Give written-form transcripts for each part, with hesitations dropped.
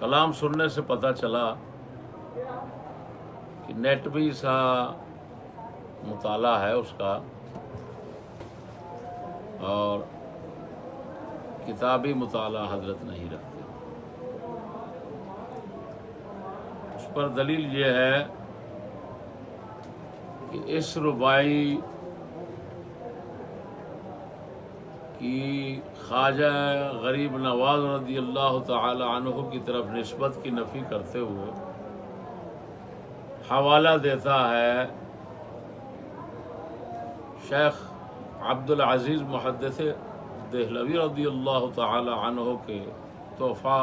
کلام سننے سے پتہ چلا کہ نیٹ بھی سا مطالعہ ہے اس کا اور کتابی مطالعہ حضرت نہیں رکھتے. اس پر دلیل یہ ہے کہ اس رباعی کی خواجہ غریب نواز رضی اللہ تعالی عنہ کی طرف نسبت کی نفی کرتے ہوئے حوالہ دیتا ہے شیخ عبد العزیز محدث دہلوی رضی اللہ تعالی عنہ کے تحفہ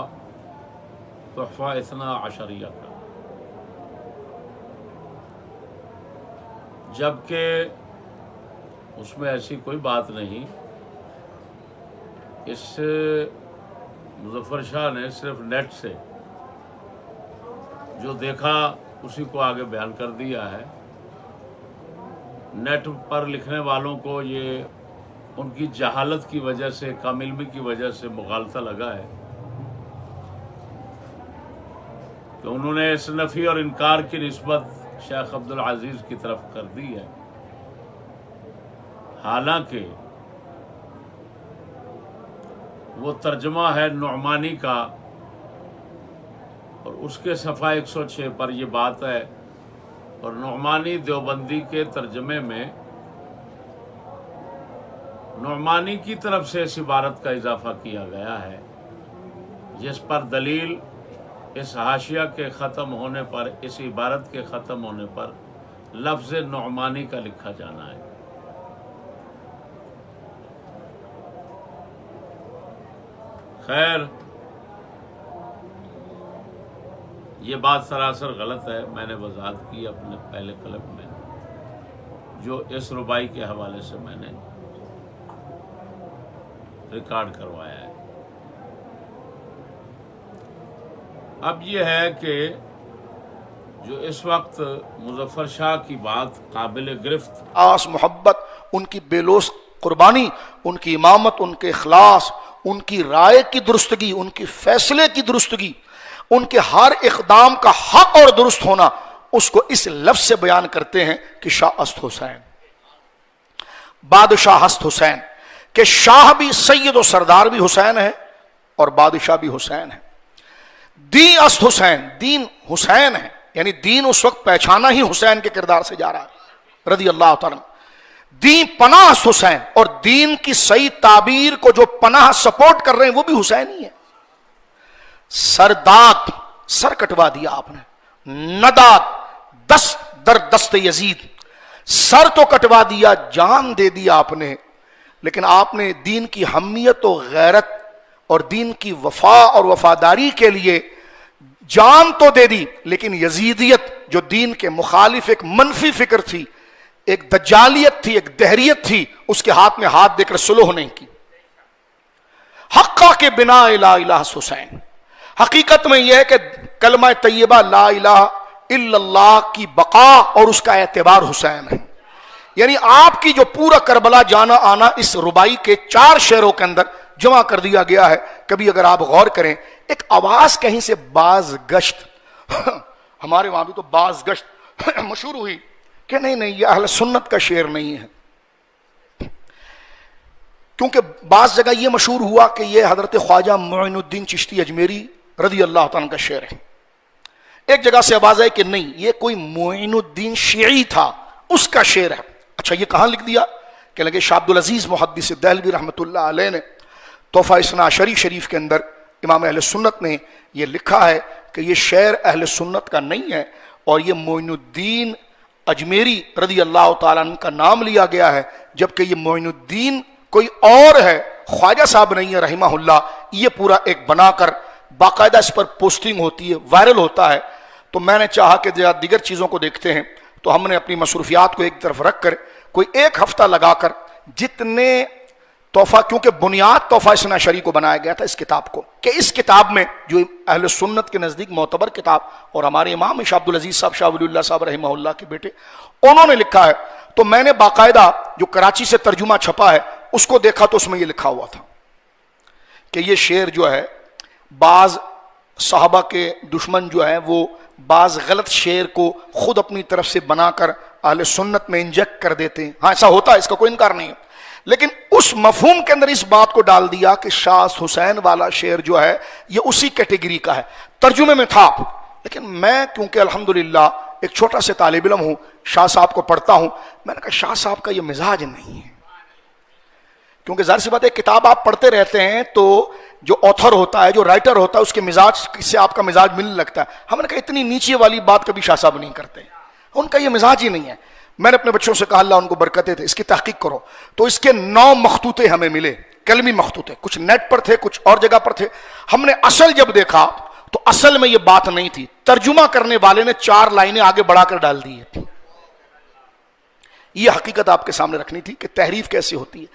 اثنا عشریہ کا، جبکہ اس میں ایسی کوئی بات نہیں. اس سے مظفر شاہ نے صرف نیٹ سے جو دیکھا اسی کو آگے بیان کر دیا ہے. نیٹ پر لکھنے والوں کو یہ ان کی جہالت کی وجہ سے، کم علمی کی وجہ سے مغالطہ لگا ہے کہ انہوں نے اس نفی اور انکار کی نسبت شیخ عبد العزیز کی طرف کر دی ہے، حالانکہ وہ ترجمہ ہے نعمانی کا اور اس کے صفحہ 106 پر یہ بات ہے، اور نعمانی دیوبندی کے ترجمے میں نعمانی کی طرف سے اس عبارت کا اضافہ کیا گیا ہے، جس پر دلیل اس حاشیہ کے ختم ہونے پر، اس عبارت کے ختم ہونے پر لفظ نعمانی کا لکھا جانا ہے. خیر، یہ بات سراسر غلط ہے. میں نے وضاحت کی اپنے پہلے کلپ میں، جو اس رباعی کے حوالے سے میں نے ریکارڈ کروایا ہے. اب یہ ہے کہ جو اس وقت مظفر شاہ کی بات قابل گرفت، آس محبت، ان کی بے لوث قربانی، ان کی امامت، ان کے اخلاص، ان کی رائے کی درستگی، ان کی فیصلے کی درستگی، ان کے ہر اقدام کا حق اور درست ہونا، اس کو اس لفظ سے بیان کرتے ہیں کہ شاہ است حسین، بادشاہ است حسین، کہ شاہ بھی سید و سردار بھی حسین ہے اور بادشاہ بھی حسین ہے. دین است حسین، دین حسین ہے، یعنی دین اس وقت پہچانا ہی حسین کے کردار سے جا رہا ہے رضی اللہ تعالیٰ. دین پناہ است حسین، اور دین کی صحیح تعبیر کو جو پناہ سپورٹ کر رہے ہیں وہ بھی حسین ہی ہے. سردات، سر کٹوا دیا آپ نے، ندات، دست در دست یزید، سر تو کٹوا دیا، جان دے دیا آپ نے، لیکن آپ نے دین کی حمیت و غیرت اور دین کی وفا اور وفاداری کے لیے جان تو دے دی، لیکن یزیدیت جو دین کے مخالف ایک منفی فکر تھی، ایک دجالیت تھی، ایک دہریت تھی، اس کے ہاتھ میں ہاتھ دے کر سلوح نہیں کی. حقہ کے بنا لا الہ حسین، حقیقت میں یہ ہے کہ کلمہ طیبہ لا الہ الا اللہ کی بقا اور اس کا اعتبار حسین ہے. یعنی آپ کی جو پورا کربلا جانا آنا اس رباعی کے 4 شعروں کے اندر جمع کر دیا گیا ہے. کبھی اگر آپ غور کریں، ایک آواز کہیں سے باز گشت ہمارے وہاں بھی تو باز گشت مشہور ہوئی کہ نہیں یہ اہل سنت کا شعر نہیں ہے، کیونکہ بعض جگہ یہ مشہور ہوا کہ یہ حضرت خواجہ معین الدین چشتی اجمیری رضی اللہ تعالیٰ کا شعر ہے. ایک جگہ سے آواز آئی کہ نہیں یہ کوئی معین الدین شیعی تھا، اس کا شعر ہے. اچھا یہ کہاں لکھ دیا؟ کہ لگے شاہ عبد العزیز محدث دہلوی رحمۃ اللہ علیہ نے تحفہ اثنا عشری شریف کے اندر امام اہل سنت نے یہ لکھا ہے کہ یہ شعر اہل سنت کا نہیں ہے، اور یہ معین الدین اجمیری رضی اللہ تعالیٰ عنہ کا نام لیا گیا ہے، جبکہ یہ معین الدین کوئی اور ہے، خواجہ صاحب نہیں ہے رحمہ اللہ. یہ پورا ایک بنا کر باقاعدہ اس پر پوسٹنگ ہوتی ہے، وائرل ہوتا ہے. تو میں نے چاہا کہ دیگر چیزوں کو دیکھتے ہیں، تو ہم نے اپنی مصروفیات کو ایک طرف رکھ کر کوئی 1 ہفتہ لگا کر جتنے تحفہ، کیونکہ بنیاد تحفہ اثنا عشری کو بنایا گیا تھا اس کتاب کو، کہ اس کتاب میں جو اہل سنت کے نزدیک معتبر کتاب، اور ہمارے امام شاہ عبد العزیز صاحب، شاہ ولی اللہ صاحب رحمہ اللہ کے بیٹے، انہوں نے لکھا ہے. تو میں نے باقاعدہ جو کراچی سے ترجمہ چھپا ہے اس کو دیکھا، تو اس میں یہ لکھا ہوا تھا کہ یہ شعر جو ہے بعض صحابہ کے دشمن جو ہیں وہ بعض غلط شعر کو خود اپنی طرف سے بنا کر اہل سنت میں انجیکٹ کر دیتے ہیں. ہاں ایسا ہوتا ہے, اس کا کوئی انکار نہیں ہے, لیکن اس مفہوم کے اندر اس بات کو ڈال دیا کہ شاہ حسین والا شعر جو ہے یہ اسی کیٹیگری کا ہے. ترجمے میں تھا, لیکن میں کیونکہ الحمدللہ ایک چھوٹا سے طالب علم ہوں, شاہ صاحب کو پڑھتا ہوں, میں نے کہا شاہ صاحب کا یہ مزاج نہیں ہے, کیونکہ ظاہر سی بات ہے کتاب آپ پڑھتے رہتے ہیں تو جو آتھر ہوتا ہے, جو رائٹر ہوتا ہے, اس کے مزاج سے آپ کا مزاج ملنے لگتا ہے. ہم نے کہا اتنی نیچے والی بات کبھی شاہ صاحب نہیں کرتے, ان کا یہ مزاج ہی نہیں ہے. میں نے اپنے بچوں سے کہا اللہ ان کو برکتیں تھے, اس کی تحقیق کرو. تو اس کے 9 مخطوطے ہمیں ملے, کلمی مخطوطے, کچھ نیٹ پر تھے, کچھ اور جگہ پر تھے. ہم نے اصل جب دیکھا تو اصل میں یہ بات نہیں تھی, ترجمہ کرنے والے نے 4 لائنیں آگے بڑھا کر ڈال دی ہے. یہ حقیقت آپ کے سامنے رکھنی تھی کہ تحریف کیسے ہوتی ہے.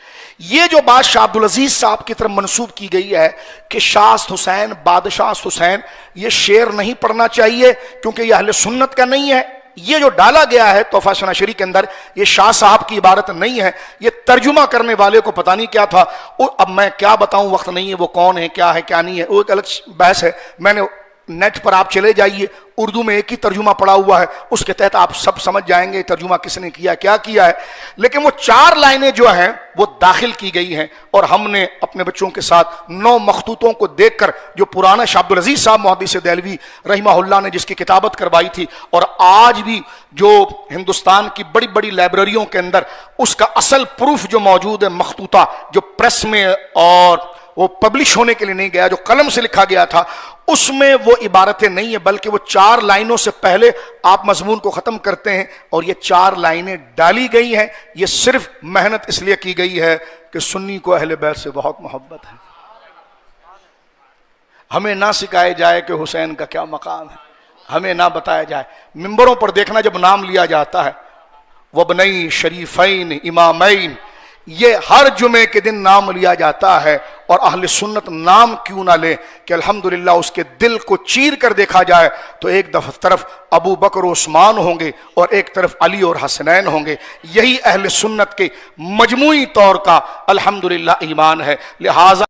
یہ جو بات شاہ عبدالعزیز صاحب کی طرف منسوب کی گئی ہے کہ شاہ حسین, بادشاہ حسین, یہ شعر نہیں پڑھنا چاہیے کیونکہ یہ اہل سنت کا نہیں ہے, یہ جو ڈالا گیا ہے تحفہ شناشری کے اندر, یہ شاہ صاحب کی عبارت نہیں ہے, یہ ترجمہ کرنے والے کو پتہ نہیں کیا تھا. اب میں کیا بتاؤں, وقت نہیں ہے, وہ کون ہے, کیا ہے, کیا نہیں ہے, وہ ایک الگ بحث ہے. میں نے نیٹ پر آپ چلے جائیے, اردو میں ایک ہی ترجمہ پڑا ہوا ہے, اس کے تحت آپ سب سمجھ جائیں گے ترجمہ کس نے کیا, کیا کیا ہے. لیکن وہ 4 لائنیں جو ہیں وہ داخل کی گئی ہیں, اور ہم نے اپنے بچوں کے ساتھ 9 مخطوطوں کو دیکھ کر, جو پرانا شاہ عبدالعزیز صاحب محدث دہلوی رحمہ اللہ نے جس کی کتابت کروائی تھی, اور آج بھی جو ہندوستان کی بڑی بڑی لائبریریوں کے اندر اس کا اصل پروف جو موجود ہے, مخطوطہ جو پریس میں اور وہ پبلش ہونے کے لیے نہیں گیا, جو قلم سے لکھا گیا تھا, اس میں وہ عبارتیں نہیں ہیں, بلکہ وہ 4 لائنوں سے پہلے آپ مضمون کو ختم کرتے ہیں, اور یہ 4 لائنیں ڈالی گئی ہیں. یہ صرف محنت اس لیے کی گئی ہے کہ سنی کو اہل بیت سے بہت محبت ہے. ہمیں نہ سکھائے جائے کہ حسین کا کیا مقام ہے, ہمیں نہ بتایا جائے. ممبروں پر دیکھنا جب نام لیا جاتا ہے, وابنی شریفین امامین, یہ ہر جمعے کے دن نام لیا جاتا ہے, اور اہل سنت نام کیوں نہ لے کہ الحمدللہ اس کے دل کو چیر کر دیکھا جائے تو ایک طرف ابو بکر و عثمان ہوں گے اور ایک طرف علی اور حسنین ہوں گے. یہی اہل سنت کے مجموعی طور کا الحمدللہ ایمان ہے. لہذا